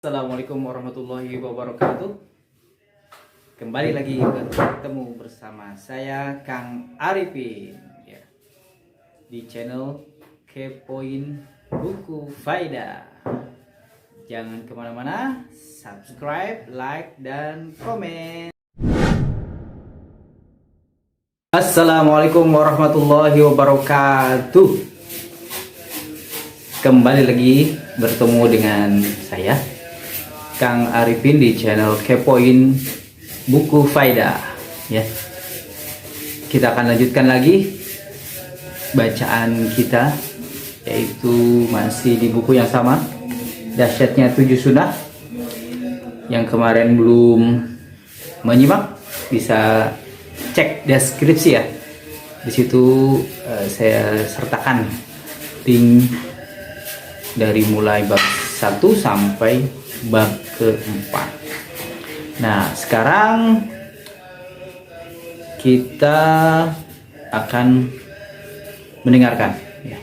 Assalamualaikum warahmatullahi wabarakatuh. Kembali lagi bertemu bersama saya Kang Arifin ya, di channel Kepoin Buku Faida. Jangan kemana-mana, subscribe, like, dan komen. Assalamualaikum warahmatullahi wabarakatuh. Kembali lagi bertemu dengan saya Kang Arifin di channel Kepoin Buku Faida ya. Kita akan lanjutkan lagi bacaan kita, yaitu masih di buku yang sama, Dahsyatnya 7 Sunnah. Yang kemarin belum menyimak bisa cek deskripsi ya. Di situ saya sertakan link dari mulai bab 1 sampai bab keempat. Nah, sekarang kita akan mendengarkan ya.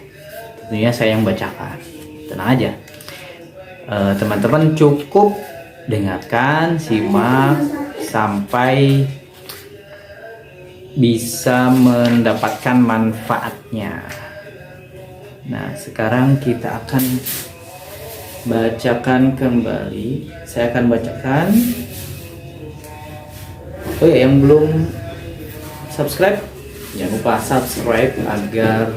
Tentunya saya yang bacakan. Tenang aja, teman-teman cukup dengarkan, simak sampai bisa mendapatkan manfaatnya. Nah, sekarang kita akan bacakan kembali. Saya akan bacakan. Oh ya, yang belum subscribe, jangan lupa subscribe agar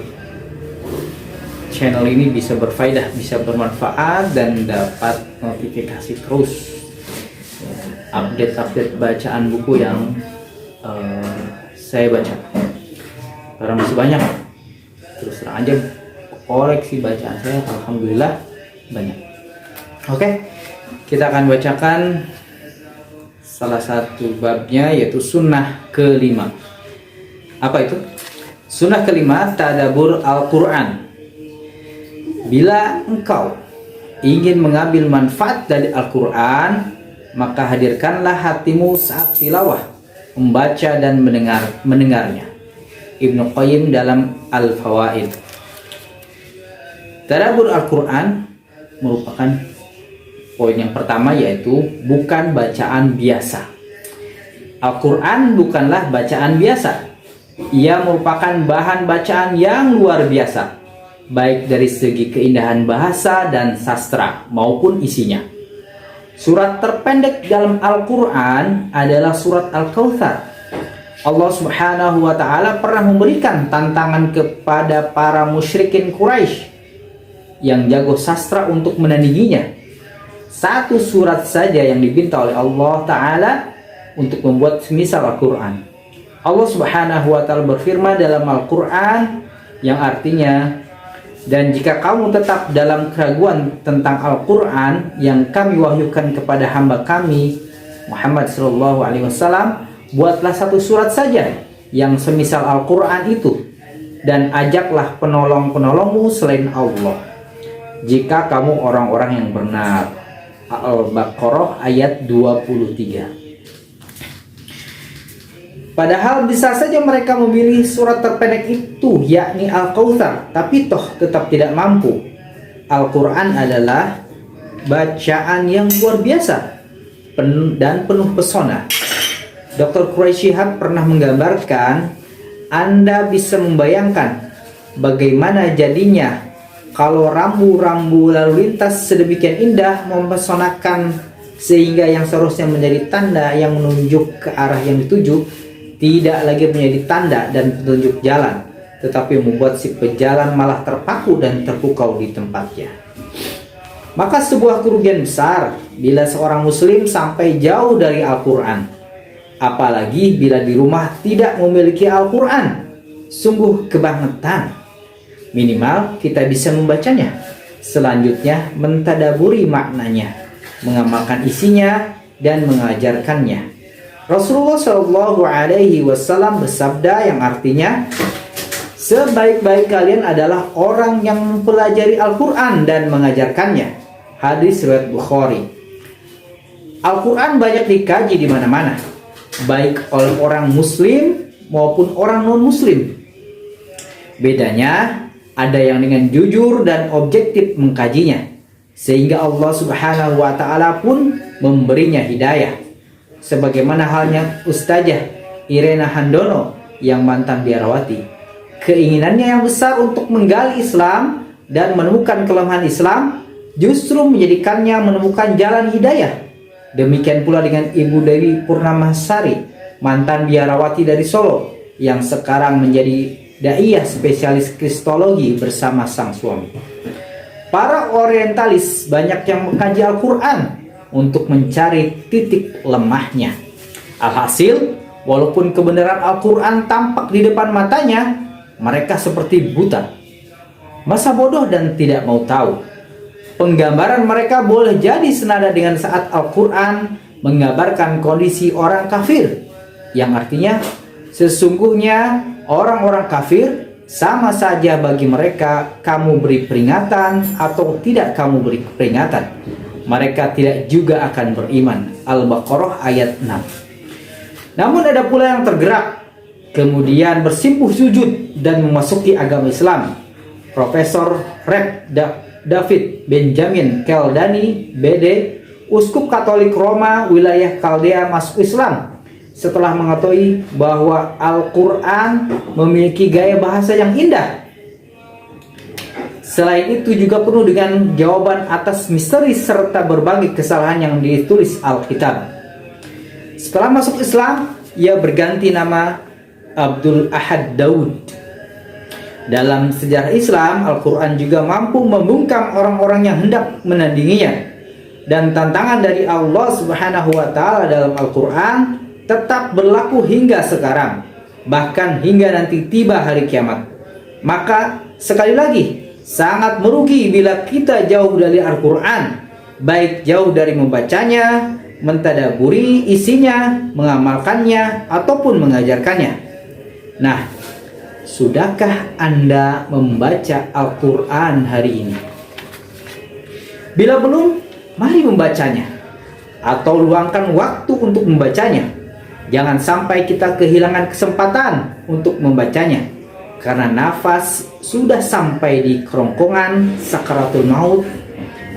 channel ini bisa berfaedah, bisa bermanfaat, dan dapat notifikasi terus update-update bacaan buku yang saya baca. Karena masih banyak, terus terang aja koleksi bacaan saya alhamdulillah banyak. Oke, kita akan bacakan salah satu babnya, yaitu sunnah kelima. Apa itu? Sunnah kelima, tadabbur Al-Quran. Bila engkau ingin mengambil manfaat dari Al-Quran, maka hadirkanlah hatimu saat tilawah, membaca dan mendengarnya. Ibnu Qayyim dalam Al-Fawaid. Tadabbur Al-Quran merupakan poin yang pertama, yaitu bukan bacaan biasa. Al-Quran bukanlah bacaan biasa. Ia merupakan bahan bacaan yang luar biasa, baik dari segi keindahan bahasa dan sastra maupun isinya. Surat terpendek dalam Al-Quran adalah surat Al-Kautsar. Allah Subhanahu wa Ta'ala pernah memberikan tantangan kepada para musyrikin Quraisy yang jago sastra untuk menandinginya. Satu surat saja yang diminta oleh Allah Ta'ala untuk membuat semisal Al-Quran. Allah Subhanahu wa Ta'ala berfirman dalam Al-Quran yang artinya, dan jika kamu tetap dalam keraguan tentang Al-Quran yang kami wahyukan kepada hamba kami Muhammad SAW, buatlah satu surat saja yang semisal Al-Quran itu, dan ajaklah penolong-penolongmu selain Allah, jika kamu orang-orang yang benar. Al-Baqarah ayat 23. Padahal bisa saja mereka memilih surat terpendek itu, yakni Al-Kautsar, tapi toh tetap tidak mampu. Al-Quran adalah bacaan yang luar biasa dan penuh pesona. Dr. Quraisy Shihab pernah menggambarkan, Anda bisa membayangkan bagaimana jadinya kalau rambu-rambu lalu lintas sedemikian indah, mempesonakan, sehingga yang seharusnya menjadi tanda yang menunjuk ke arah yang dituju tidak lagi menjadi tanda dan petunjuk jalan, tetapi membuat si pejalan malah terpaku dan terpukau di tempatnya. Maka sebuah kerugian besar bila seorang muslim sampai jauh dari Al-Quran, apalagi bila di rumah tidak memiliki Al-Quran. Sungguh kebangetan. Minimal kita bisa membacanya, selanjutnya mentadaburi maknanya, mengamalkan isinya, dan mengajarkannya. Rasulullah SAW bersabda yang artinya, sebaik-baik kalian adalah orang yang mempelajari Al-Quran dan mengajarkannya. Hadis riwayat Bukhari. Al-Quran banyak dikaji di mana-mana, baik oleh orang muslim maupun orang non-muslim. Bedanya, ada yang dengan jujur dan objektif mengkajinya, sehingga Allah Subhanahu wa taala pun memberinya hidayah. Sebagaimana halnya Ustazah Irena Handono yang mantan biarawati. Keinginannya yang besar untuk menggali Islam dan menemukan kelemahan Islam justru menjadikannya menemukan jalan hidayah. Demikian pula dengan Ibu Dewi Purnamasari, mantan biarawati dari Solo, yang sekarang menjadi daiyah spesialis kristologi bersama sang suami. Para orientalis banyak yang mengkaji Al-Quran untuk mencari titik lemahnya. Alhasil, walaupun kebenaran Al-Quran tampak di depan matanya, mereka seperti buta, masa bodoh dan tidak mau tahu. Penggambaran mereka boleh jadi senada dengan saat Al-Quran menggambarkan kondisi orang kafir, yang artinya sesungguhnya orang-orang kafir sama saja bagi mereka kamu beri peringatan atau tidak kamu beri peringatan. Mereka tidak juga akan beriman. Al-Baqarah ayat 6. Namun ada pula yang tergerak, kemudian bersimpuh sujud dan memasuki agama Islam. Profesor Rev. David Benjamin Keldani, BD, Uskup Katolik Roma wilayah Kaldea masuk Islam setelah mengetahui bahwa Al-Quran memiliki gaya bahasa yang indah. Selain itu juga penuh dengan jawaban atas misteri serta berbagai kesalahan yang ditulis Alkitab. Setelah masuk Islam, ia berganti nama Abdul Ahad Daud. Dalam sejarah Islam, Al-Quran juga mampu membungkam orang-orang yang hendak menandinginya. Dan tantangan dari Allah Subhanahu wa taala dalam Al-Quran tetap berlaku hingga sekarang, bahkan hingga nanti tiba hari kiamat. Maka sekali lagi, sangat merugi bila kita jauh dari Al-Quran, baik jauh dari membacanya, mentadaburi isinya, mengamalkannya, ataupun mengajarkannya. Nah, sudahkah Anda membaca Al-Quran hari ini? Bila belum, mari membacanya, atau luangkan waktu untuk membacanya. Jangan sampai kita kehilangan kesempatan untuk membacanya, karena nafas sudah sampai di kerongkongan sakaratul maut.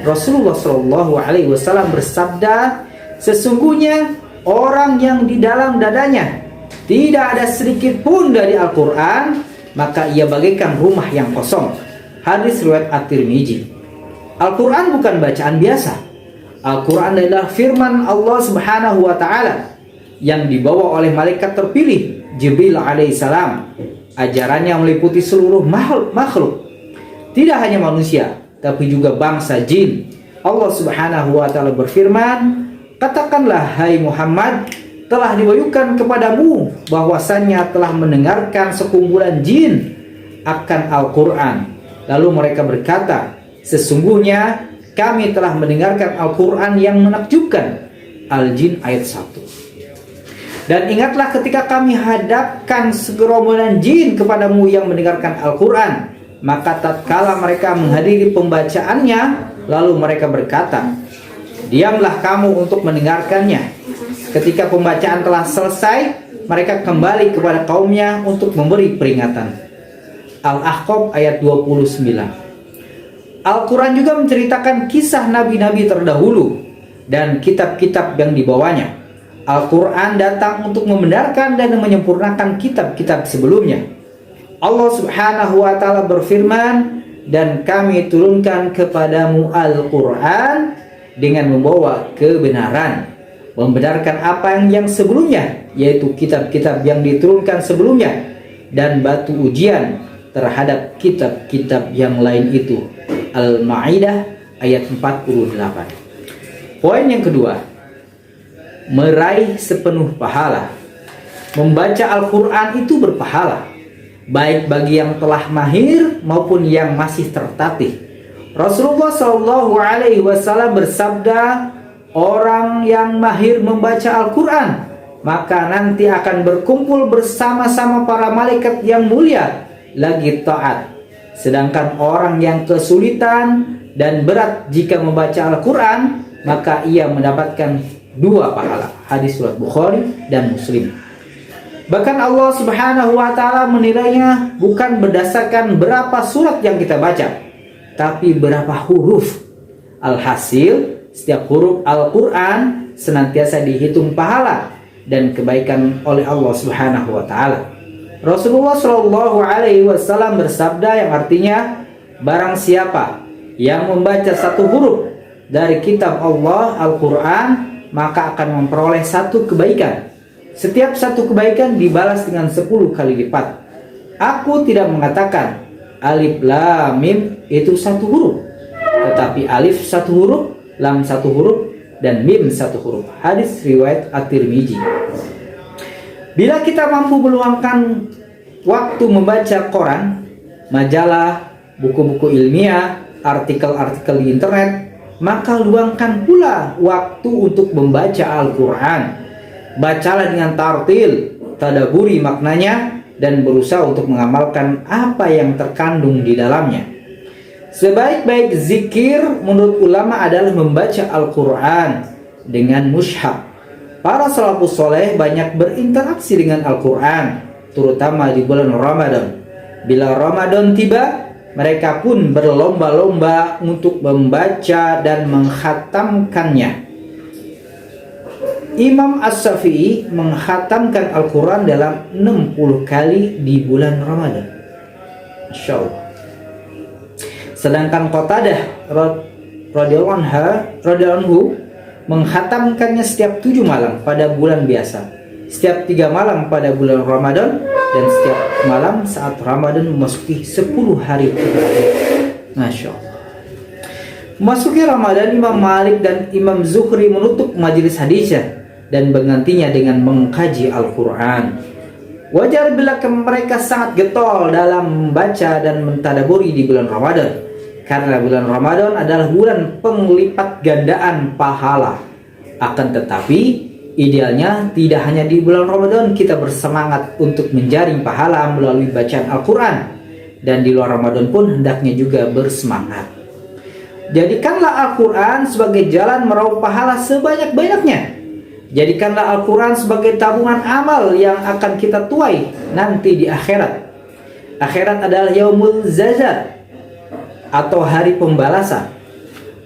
Rasulullah SAW bersabda, sesungguhnya orang yang di dalam dadanya tidak ada sedikit pun dari Al-Quran, maka ia bagaikan rumah yang kosong. Hadis riwayat At-Tirmidzi. Al-Quran bukan bacaan biasa. Al-Quran adalah firman Allah Subhanahu wa taala yang dibawa oleh malaikat terpilih Jibril alaihissalam. Ajarannya meliputi seluruh makhluk, tidak hanya manusia, tapi juga bangsa jin. Allah Subhanahu wa taala berfirman, katakanlah hai Muhammad, telah diwahyukan kepadamu bahwasannya telah mendengarkan sekumpulan jin akan Al-Quran. Lalu mereka berkata, sesungguhnya kami telah mendengarkan Al-Quran yang menakjubkan. Al-Jin ayat 1. Dan ingatlah ketika kami hadapkan segerombolan jin kepadamu yang mendengarkan Al-Quran, maka tatkala mereka menghadiri pembacaannya, lalu mereka berkata, diamlah kamu untuk mendengarkannya. Ketika pembacaan telah selesai, mereka kembali kepada kaumnya untuk memberi peringatan. Al-Ahqaf ayat 29. Al-Quran juga menceritakan kisah nabi-nabi terdahulu dan kitab-kitab yang dibawanya. Al-Quran datang untuk membenarkan dan menyempurnakan kitab-kitab sebelumnya. Allah Subhanahu wa taala berfirman, dan kami turunkan kepadamu Al-Quran dengan membawa kebenaran, membenarkan apa yang sebelumnya, yaitu kitab-kitab yang diturunkan sebelumnya, dan batu ujian terhadap kitab-kitab yang lain itu. Al-Ma'idah ayat 48. Poin yang kedua, meraih sepenuh pahala. Membaca Al-Quran itu berpahala, baik bagi yang telah mahir maupun yang masih tertatih. Rasulullah SAW bersabda, orang yang mahir membaca Al-Quran, maka nanti akan berkumpul bersama-sama para malaikat yang mulia lagi taat. Sedangkan orang yang kesulitan dan berat jika membaca Al-Quran, maka ia mendapatkan 2 pahala. Hadis surat Bukhari dan Muslim. Bahkan Allah Subhanahu wa taala menilainya bukan berdasarkan berapa surat yang kita baca, tapi berapa huruf Alhasil, setiap huruf Al-Quran senantiasa dihitung pahala dan kebaikan oleh Allah Subhanahu wa Ta'ala. Rasulullah Shallallahu Alaihi Wasallam bersabda yang artinya, barang siapa yang membaca satu huruf dari kitab Allah Al-Quran, maka akan memperoleh satu kebaikan. Setiap satu kebaikan dibalas dengan 10 kali lipat. Aku tidak mengatakan alif lam mim itu satu huruf, tetapi alif satu huruf, lam satu huruf, dan mim satu huruf. Hadis riwayat At-Tirmizi. Bila kita mampu meluangkan waktu membaca koran, majalah, buku-buku ilmiah, artikel-artikel di internet, maka luangkan pula waktu untuk membaca Al-Quran. Bacalah dengan tartil, tadaburi maknanya, dan berusaha untuk mengamalkan apa yang terkandung di dalamnya. Sebaik-baik zikir menurut ulama adalah membaca Al-Quran dengan mushaf. Para salafus soleh banyak berinteraksi dengan Al-Quran, terutama di bulan Ramadan. Bila Ramadan tiba, mereka pun berlomba-lomba untuk membaca dan menghatamkannya. Imam As-Syafi'i menghatamkan Al-Quran dalam 60 kali di bulan Ramadan. Masya Allah. Sedangkan Qatadah radhiyallahu anhu menghatamkannya setiap 7 malam pada bulan biasa, setiap 3 malam pada bulan Ramadan, dan setiap malam saat Ramadan memasuki 10 hari terakhir. Masya Allah. Memasuki Ramadan, Imam Malik dan Imam Zuhri menutup majelis hadisnya dan menggantinya dengan mengkaji Al-Quran. Wajar bila mereka sangat getol dalam membaca dan mentadaburi di bulan Ramadan, karena bulan Ramadan adalah bulan penglipat gandaan pahala. Akan tetapi, idealnya tidak hanya di bulan Ramadan kita bersemangat untuk menjaring pahala melalui bacaan Al-Quran, dan di luar Ramadan pun hendaknya juga bersemangat. Jadikanlah Al-Quran sebagai jalan meraup pahala sebanyak-banyaknya. Jadikanlah Al-Quran sebagai tabungan amal yang akan kita tuai nanti di akhirat. Akhirat adalah yaumul zazar, atau hari pembalasan.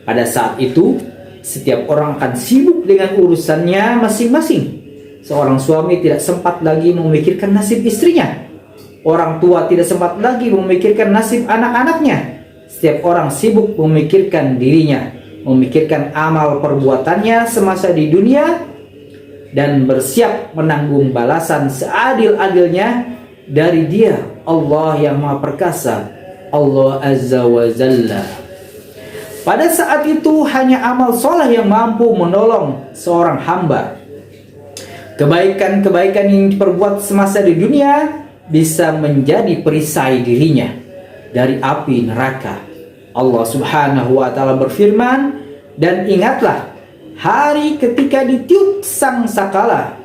Pada saat itu, setiap orang akan sibuk dengan urusannya masing-masing. Seorang suami tidak sempat lagi memikirkan nasib istrinya. Orang tua tidak sempat lagi memikirkan nasib anak-anaknya. Setiap orang sibuk memikirkan dirinya, memikirkan amal perbuatannya semasa di dunia, dan bersiap menanggung balasan seadil-adilnya dari Dia, Allah yang Maha Perkasa, Allah Azza wa Jalla. Pada saat itu hanya amal soleh yang mampu menolong seorang hamba. Kebaikan-kebaikan yang diperbuat semasa di dunia bisa menjadi perisai dirinya dari api neraka. Allah Subhanahu wa Ta'ala berfirman, dan ingatlah hari ketika ditiup sang sakala,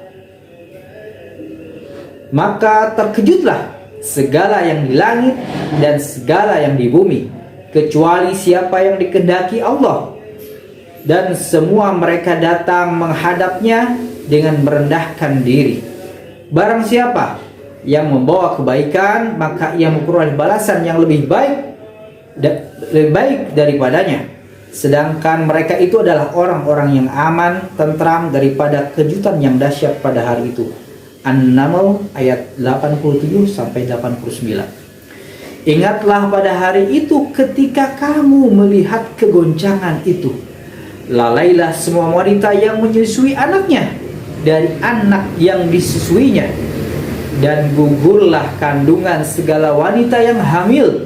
maka terkejutlah segala yang di langit dan segala yang di bumi, kecuali siapa yang dikehendaki Allah, dan semua mereka datang menghadapnya dengan merendahkan diri. Barang siapa yang membawa kebaikan, maka ia memperoleh balasan yang lebih baik daripadanya. Sedangkan mereka itu adalah orang-orang yang aman, tentram daripada kejutan yang dahsyat pada hari itu. An-Naml ayat 87 sampai 89. Ingatlah pada hari itu ketika kamu melihat kegoncangan itu. Lalailah semua wanita yang menyusui anaknya dari anak yang disusuinya, dan gugurlah kandungan segala wanita yang hamil,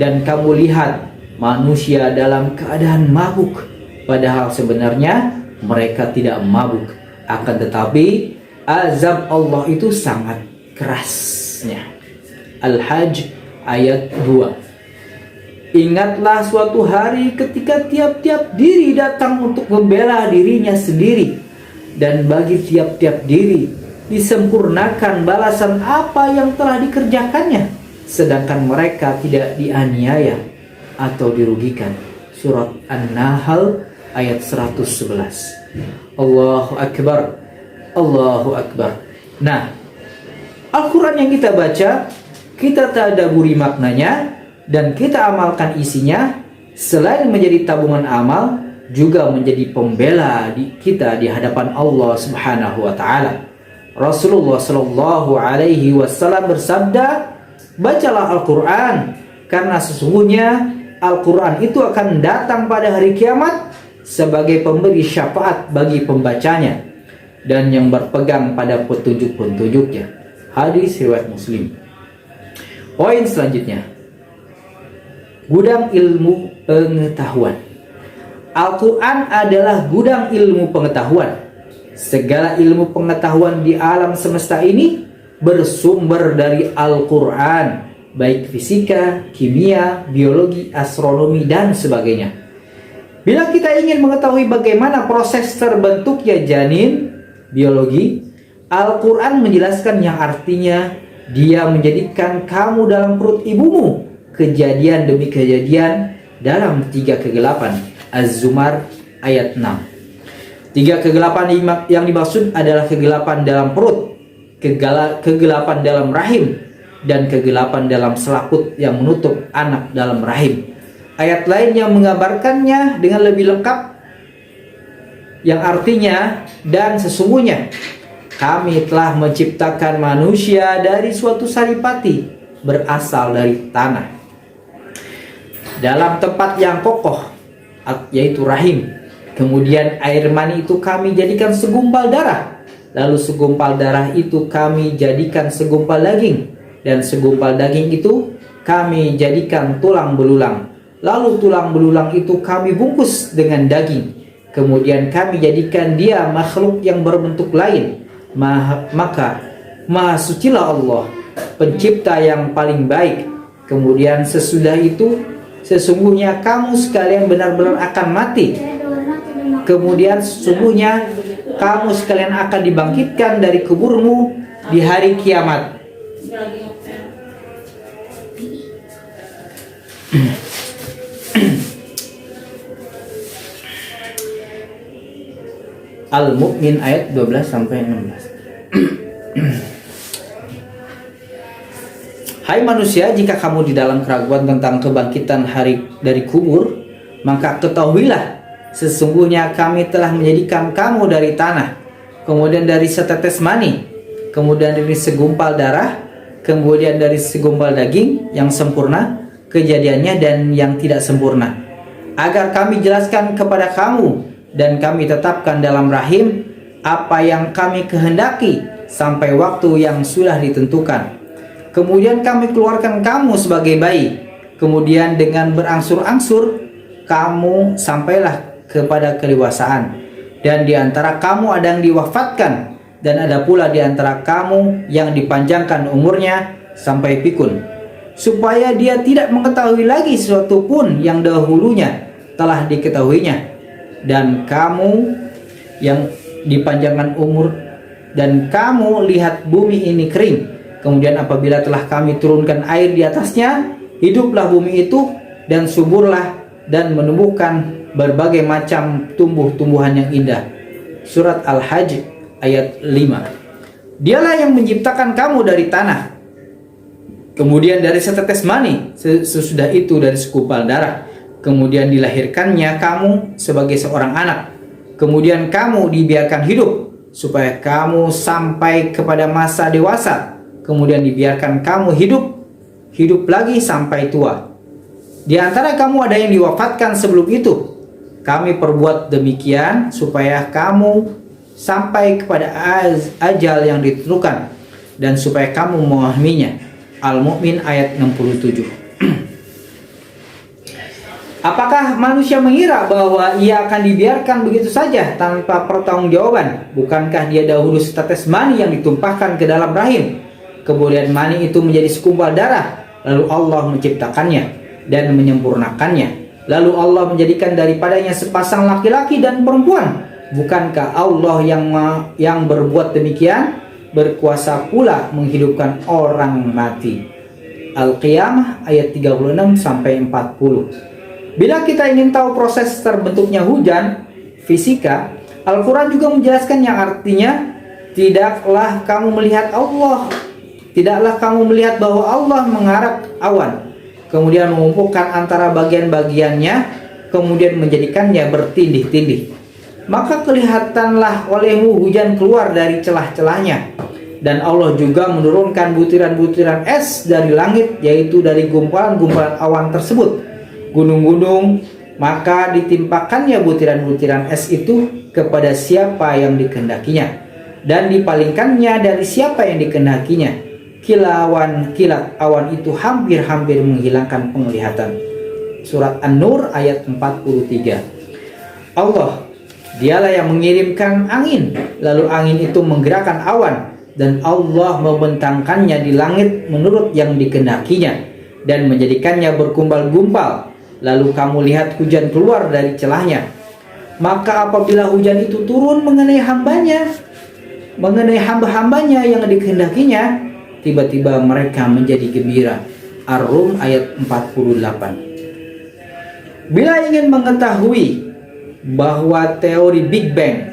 dan kamu lihat manusia dalam keadaan mabuk, padahal sebenarnya mereka tidak mabuk. Akan tetapi azab Allah itu sangat kerasnya. Al-Hajj ayat 2. Ingatlah suatu hari ketika tiap-tiap diri datang untuk membela dirinya sendiri, dan bagi tiap-tiap diri disempurnakan balasan apa yang telah dikerjakannya, sedangkan mereka tidak dianiaya atau dirugikan. Surat An-Nahl ayat 111. Allahu Akbar, Allahu Akbar. Nah, Al-Quran yang kita baca, kita tadaburi maknanya, dan kita amalkan isinya, Selain menjadi tabungan amal, juga menjadi pembela kita di hadapan Allah Subhanahu wa taala. Rasulullah Shallallahu alaihi wasallam bersabda, "Bacalah Al-Qur'an, karena sesungguhnya Al-Qur'an itu akan datang pada hari kiamat sebagai pemberi syafaat bagi pembacanya dan yang berpegang pada petunjuk-petunjuknya." Hadis riwayat Muslim. Poin selanjutnya, gudang ilmu pengetahuan. Al-Quran adalah gudang ilmu pengetahuan. Segala ilmu pengetahuan di alam semesta ini bersumber dari Al-Quran, baik fisika, kimia, biologi, astronomi, dan sebagainya. Bila kita ingin mengetahui bagaimana proses terbentuknya janin biologi, Al-Quran menjelaskan yang artinya Dia menjadikan kamu dalam perut ibumu, kejadian demi kejadian dalam 3 kegelapan. Az-Zumar ayat 6. 3 kegelapan yang dimaksud adalah kegelapan dalam perut, kegelapan dalam rahim, dan kegelapan dalam selaput yang menutup anak dalam rahim. Ayat lain yang menggambarkannya dengan lebih lengkap, yang artinya, dan sesungguhnya kami telah menciptakan manusia dari suatu saripati berasal dari tanah, dalam tempat yang kokoh, yaitu rahim. Kemudian air mani itu kami jadikan segumpal darah, lalu segumpal darah itu kami jadikan segumpal daging, dan segumpal daging itu kami jadikan tulang belulang, lalu tulang belulang itu kami bungkus dengan daging. Kemudian kami jadikan dia makhluk yang berbentuk lain. Maka Maha Sucilah Allah, pencipta yang paling baik. Kemudian sesudah itu sesungguhnya kamu sekalian benar-benar akan mati. Kemudian sesungguhnya kamu sekalian akan dibangkitkan dari kuburmu di hari kiamat. Al-Mu'min ayat 12 sampai 16. Hai manusia, jika kamu di dalam keraguan tentang kebangkitan hari dari kubur, maka ketahuilah sesungguhnya kami telah menjadikan kamu dari tanah, kemudian dari setetes mani, kemudian dari segumpal darah, kemudian dari segumpal daging yang sempurna kejadiannya dan yang tidak sempurna, agar kami jelaskan kepada kamu dan kami tetapkan dalam rahim apa yang kami kehendaki sampai waktu yang sudah ditentukan. Kemudian kami keluarkan kamu sebagai bayi, kemudian dengan berangsur-angsur kamu sampailah kepada kedewasaan, dan di antara kamu ada yang diwafatkan, dan ada pula di antara kamu yang dipanjangkan umurnya sampai pikun, supaya dia tidak mengetahui lagi sesuatu pun yang dahulunya telah diketahuinya. Dan kamu yang dipanjangkan umur, dan kamu lihat bumi ini kering, kemudian apabila telah kami turunkan air di atasnya, hiduplah bumi itu dan suburlah dan menumbuhkan berbagai macam tumbuh-tumbuhan yang indah. Surat Al-Hajj ayat 5. Dialah yang menciptakan kamu dari tanah, kemudian dari setetes mani, sesudah itu dari segumpal darah, kemudian dilahirkannya kamu sebagai seorang anak, kemudian kamu dibiarkan hidup supaya kamu sampai kepada masa dewasa, kemudian dibiarkan kamu hidup lagi sampai tua. Di antara kamu ada yang diwafatkan sebelum itu. Kami perbuat demikian supaya kamu sampai kepada ajal yang ditentukan dan supaya kamu memahaminya. Al-Mu'min ayat 67. Apakah manusia mengira bahwa ia akan dibiarkan begitu saja tanpa pertanggungjawaban? Bukankah dia dahulu setetes mani yang ditumpahkan ke dalam rahim, kemudian mani itu menjadi segumpal darah, lalu Allah menciptakannya dan menyempurnakannya. Lalu Allah menjadikan daripadanya sepasang laki-laki dan perempuan. Bukankah Allah yang berbuat demikian, berkuasa pula menghidupkan orang mati? Al-Qiyamah ayat 36 sampai 40. Bila kita ingin tahu proses terbentuknya hujan fisika, Al-Quran juga menjelaskan yang artinya, tidaklah kamu melihat bahwa Allah mengarak awan, kemudian mengumpulkan antara bagian-bagiannya, kemudian menjadikannya bertindih-tindih. Maka kelihatanlah olehmu hujan keluar dari celah-celahnya. Dan Allah juga menurunkan butiran-butiran es dari langit, yaitu dari gumpalan-gumpalan awan tersebut, gunung-gunung. Maka ditimpakannya butiran-butiran es itu kepada siapa yang dikehendakinya, dan dipalingkannya dari siapa yang dikehendakinya. Kilat awan itu hampir-hampir menghilangkan penglihatan. Surat An-Nur ayat 43. Allah, dialah yang mengirimkan angin, lalu angin itu menggerakkan awan, dan Allah membentangkannya di langit menurut yang dikehendakinya, dan menjadikannya bergumpal-gumpal, lalu kamu lihat hujan keluar dari celahnya. Maka apabila hujan itu turun mengenai hamba-hambanya yang dikehendakinya, tiba-tiba mereka menjadi gembira. Ar-Rum ayat 48. Bila ingin mengetahui bahwa teori Big Bang,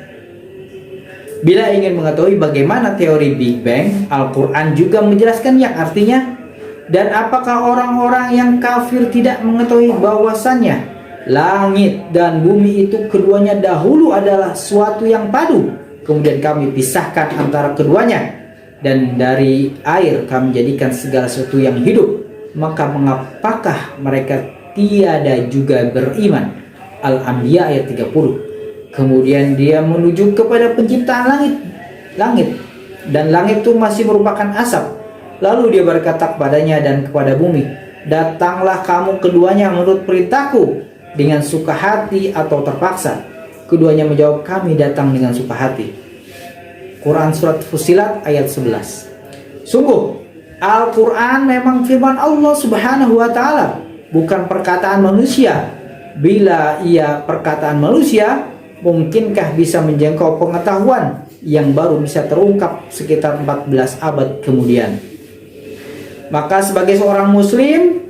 bila ingin mengetahui bagaimana teori Big Bang, Al-Quran juga menjelaskan yang artinya. Dan apakah orang-orang yang kafir tidak mengetahui bahwasannya langit dan bumi itu keduanya dahulu adalah suatu yang padu, kemudian kami pisahkan antara keduanya, dan dari air kami jadikan segala sesuatu yang hidup, maka mengapakah mereka tiada juga beriman? Al-Anbiya ayat 30. Kemudian dia menuju kepada penciptaan langit, dan langit itu masih merupakan asap. Lalu dia berkata kepadanya dan kepada bumi, datanglah kamu keduanya menurut perintahku dengan suka hati atau terpaksa. Keduanya menjawab, kami datang dengan suka hati. Quran surat Fussilat ayat 11. Sungguh Al-Quran memang firman Allah subhanahu wa ta'ala, bukan perkataan manusia. Bila ia perkataan manusia, mungkinkah bisa menjangkau pengetahuan yang baru bisa terungkap sekitar 14 abad kemudian. Maka sebagai seorang muslim,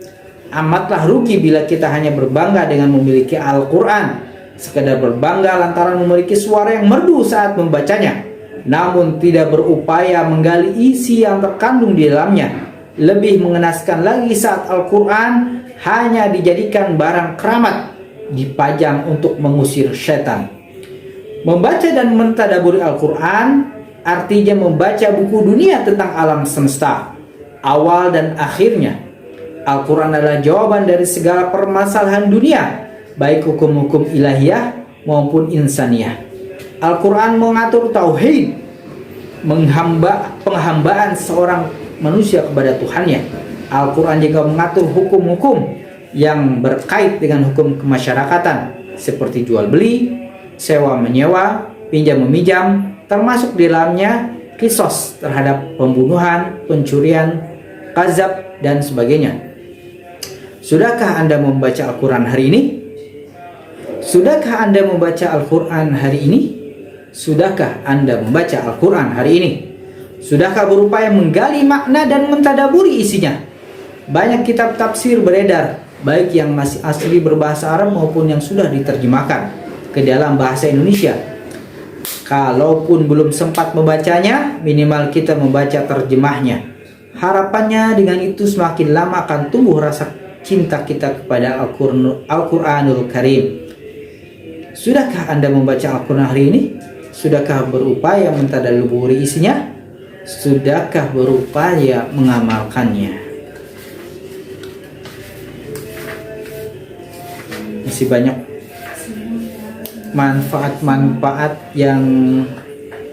amatlah rugi bila kita hanya berbangga dengan memiliki Al-Quran, sekedar berbangga lantaran memiliki suara yang merdu saat membacanya, namun tidak berupaya menggali isi yang terkandung di dalamnya. Lebih mengenaskan lagi saat Al-Quran hanya dijadikan barang keramat, dipajang untuk mengusir setan. Membaca dan mentadaburi Al-Quran artinya membaca buku dunia tentang alam semesta, awal dan akhirnya. Al-Quran adalah jawaban dari segala permasalahan dunia, baik hukum-hukum ilahiyah maupun insaniyah. Al-Quran mengatur tauhid, penghambaan seorang manusia kepada Tuhannya. Al-Quran juga mengatur hukum-hukum yang berkait dengan hukum kemasyarakatan, seperti jual beli, sewa menyewa, pinjam meminjam, termasuk di dalamnya kisos terhadap pembunuhan, pencurian, qazab, dan sebagainya. Sudahkah Anda membaca Al-Quran hari ini? Sudahkah Anda membaca Al-Quran hari ini? Sudahkah Anda membaca Al-Quran hari ini? Sudahkah berupaya menggali makna dan mentadaburi isinya? Banyak kitab tafsir beredar, baik yang masih asli berbahasa Arab maupun yang sudah diterjemahkan ke dalam bahasa Indonesia. Kalaupun belum sempat membacanya, minimal kita membaca terjemahnya. Harapannya dengan itu semakin lama akan tumbuh rasa cinta kita kepada Al-Quranul Karim. Sudahkah Anda membaca Al-Quran hari ini? Sudahkah berupaya mentadaburi isinya? Sudahkah berupaya mengamalkannya? Masih banyak manfaat-manfaat yang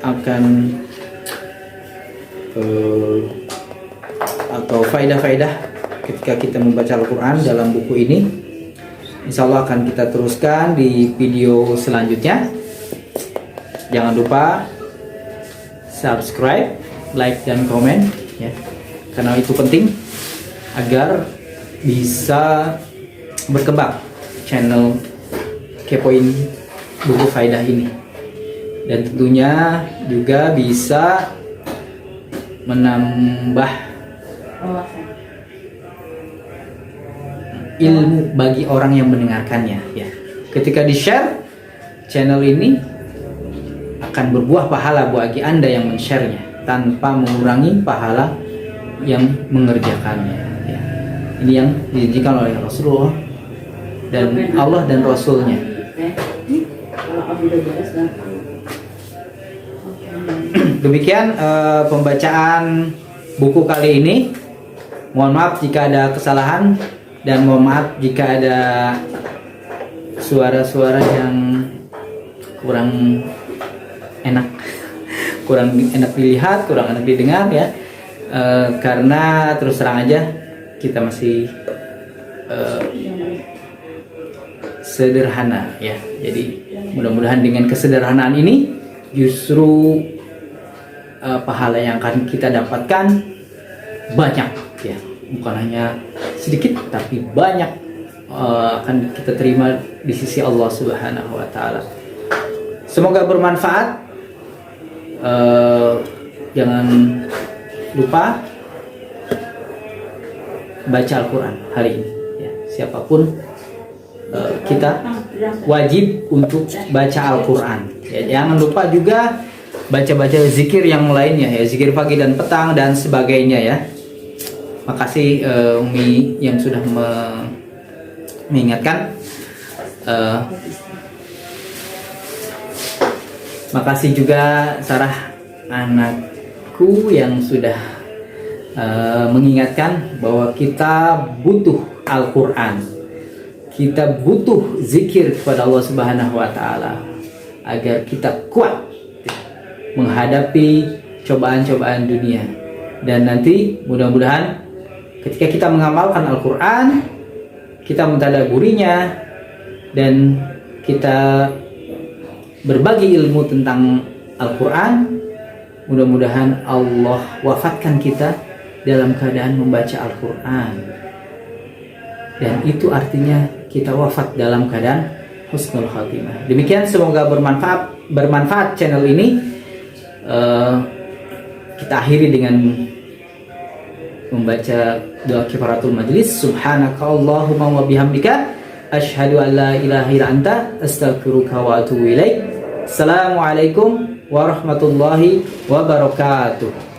akan atau faedah-faedah ketika kita membaca Al-Quran dalam buku ini. Insya Allah akan kita teruskan di video selanjutnya. Jangan lupa subscribe, like, dan komen ya, karena itu penting agar bisa berkembang channel Kepoin Buku Faedah ini, dan tentunya juga bisa menambah ilmu bagi orang yang mendengarkannya ya. Ketika di-share channel ini akan berbuah pahala bagi Anda yang men-share-nya tanpa mengurangi pahala yang mengerjakannya ya. Ini yang dijanjikan oleh Rasulullah dan Allah dan Rasulnya. Demikian pembacaan buku kali ini. Mohon maaf jika ada kesalahan dan mohon maaf jika ada suara-suara yang kurang enak, kurang enak dilihat, kurang enak didengar ya. Karena terus terang aja kita masih sederhana ya. Jadi mudah-mudahan dengan kesederhanaan ini justru pahala yang akan kita dapatkan banyak ya, bukan hanya sedikit tapi banyak akan kita terima di sisi Allah Subhanahu wa taala. Semoga bermanfaat. Jangan lupa baca Al-Quran hari ini ya. Siapapun kita wajib untuk baca Al-Quran ya. Jangan lupa juga baca-baca zikir yang lainnya ya, zikir pagi dan petang dan sebagainya ya. Makasih Umi yang sudah mengingatkan. Makasih juga Sarah, anakku, yang sudah mengingatkan bahwa kita butuh Al-Quran, kita butuh zikir kepada Allah Subhanahu wa taala agar kita kuat menghadapi cobaan-cobaan dunia. Dan nanti mudah-mudahan ketika kita mengamalkan Al-Quran, kita mentadaburinya dan kita berbagi ilmu tentang Al-Quran, mudah-mudahan Allah wafatkan kita dalam keadaan membaca Al-Quran, dan itu artinya kita wafat dalam keadaan husnul khatimah. Demikian, semoga bermanfaat channel ini. Kita akhiri dengan membaca doa kifaratul majlis. Subhanakallahumma wa bihamdika asyhadu an la ilaha illa anta astaghfiruka wa atubu ilaik. Assalamualaikum warahmatullahi wabarakatuh.